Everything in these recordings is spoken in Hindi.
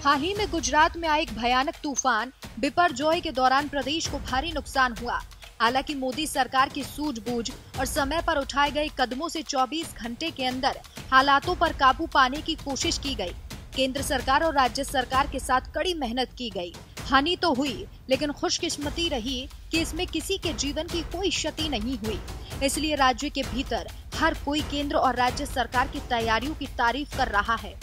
हाल ही में गुजरात में आए एक भयानक तूफान बिपरजॉय के दौरान प्रदेश को भारी नुकसान हुआ। हालांकि मोदी सरकार की सूझबूझ और समय पर उठाए गए कदमों से 24 घंटे के अंदर हालातों पर काबू पाने की कोशिश की गई। केंद्र सरकार और राज्य सरकार के साथ कड़ी मेहनत की गई। हानि तो हुई, लेकिन खुशकिस्मती रही कि इसमें किसी के जीवन की कोई क्षति नहीं हुई। इसलिए राज्य के भीतर हर कोई केंद्र और राज्य सरकार की तैयारियों की तारीफ कर रहा है।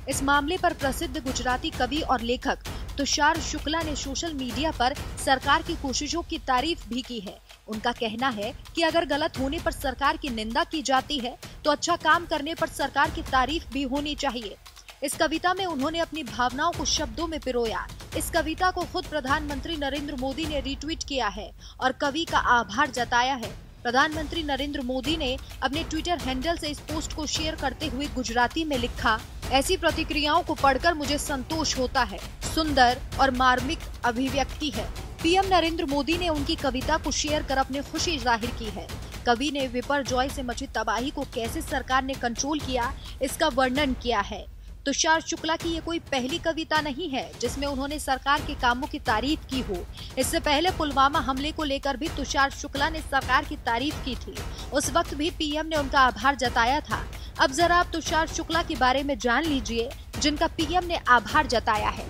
इस मामले पर प्रसिद्ध गुजराती कवि और लेखक तुषार शुक्ला ने सोशल मीडिया पर सरकार की कोशिशों की तारीफ भी की है। उनका कहना है कि अगर गलत होने पर सरकार की निंदा की जाती है तो अच्छा काम करने पर सरकार की तारीफ भी होनी चाहिए। इस कविता में उन्होंने अपनी भावनाओं को शब्दों में पिरोया। इस कविता को खुद प्रधानमंत्री नरेंद्र मोदी ने रीट्वीट किया है और कवि का आभार जताया है। प्रधानमंत्री नरेंद्र मोदी ने अपने ट्विटर हैंडल से इस पोस्ट को शेयर करते हुए गुजराती में लिखा, ऐसी प्रतिक्रियाओं को पढ़कर मुझे संतोष होता है। सुंदर और मार्मिक अभिव्यक्ति है। पीएम नरेंद्र मोदी ने उनकी कविता को शेयर कर अपनी खुशी जाहिर की है। कवि ने बिपरजॉय से मची तबाही को कैसे सरकार ने कंट्रोल किया, इसका वर्णन किया है। तुषार शुक्ला की ये कोई पहली कविता नहीं है जिसमें उन्होंने सरकार के कामों की तारीफ की हो। इससे पहले पुलवामा हमले को लेकर भी तुषार शुक्ला ने सरकार की तारीफ की थी। उस वक्त भी पीएम ने उनका आभार जताया था। अब जरा आप तुषार शुक्ला के बारे में जान लीजिए, जिनका पीएम ने आभार जताया है।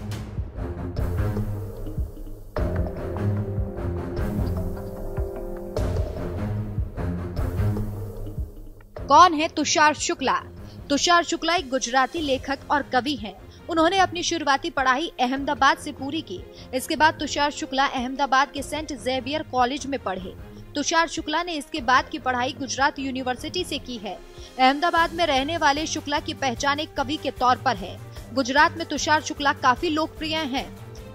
कौन है तुषार शुक्ला? तुषार शुक्ला एक गुजराती लेखक और कवि हैं। उन्होंने अपनी शुरुआती पढ़ाई अहमदाबाद से पूरी की। इसके बाद तुषार शुक्ला अहमदाबाद के सेंट जेवियर कॉलेज में पढ़े। तुषार शुक्ला ने इसके बाद की पढ़ाई गुजरात यूनिवर्सिटी से की है। अहमदाबाद में रहने वाले शुक्ला की पहचान एक कवि के तौर पर है। गुजरात में तुषार शुक्ला काफी लोकप्रिय हैं।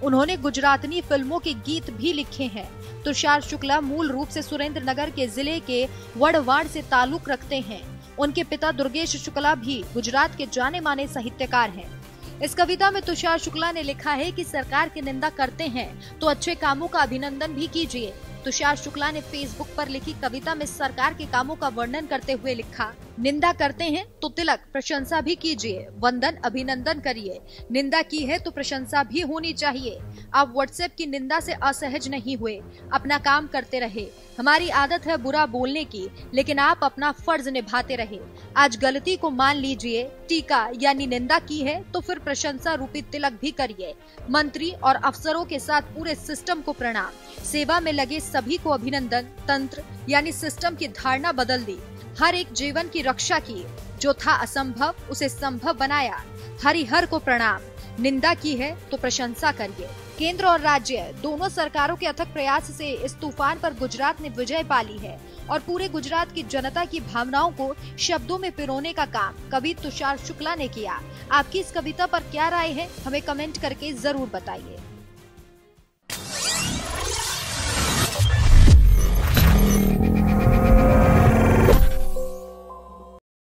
उन्होंने गुजराती फिल्मों के गीत भी लिखे हैं। तुषार शुक्ला मूल रूप से सुरेंद्रनगर के जिले के वड़वाड़ से ताल्लुक रखते हैं। उनके पिता दुर्गेश शुक्ला भी गुजरात के जाने माने साहित्यकार हैं। इस कविता में तुषार शुक्ला ने लिखा है कि सरकार की निंदा करते हैं तो अच्छे कामों का अभिनंदन भी कीजिए। तुषार शुक्ला ने फेसबुक पर लिखी कविता में सरकार के कामों का वर्णन करते हुए लिखा, निंदा करते हैं तो तिलक प्रशंसा भी कीजिए, वंदन अभिनंदन करिए। निंदा की है तो प्रशंसा भी होनी चाहिए। आप व्हाट्सएप की निंदा से असहज नहीं हुए, अपना काम करते रहे। हमारी आदत है बुरा बोलने की, लेकिन आप अपना फर्ज निभाते रहे। आज गलती को मान लीजिए, टीका यानी निंदा की है तो फिर प्रशंसा रूपी तिलक भी करिए। मंत्री और अफसरों के साथ पूरे सिस्टम को प्रणाम। सेवा में लगे सभी को अभिनंदन। तंत्र यानी सिस्टम की धारणा बदल दी। हर एक जीवन की रक्षा की। जो था असंभव उसे संभव बनाया। हरिहर को प्रणाम। निंदा की है तो प्रशंसा करिए। केंद्र और राज्य दोनों सरकारों के अथक प्रयास से इस तूफान पर गुजरात ने विजय पाली है और पूरे गुजरात की जनता की भावनाओं को शब्दों में पिरोने का काम कवि तुषार शुक्ला ने किया। आपकी इस कविता पर क्या राय है, हमें कमेंट करके जरूर बताइए।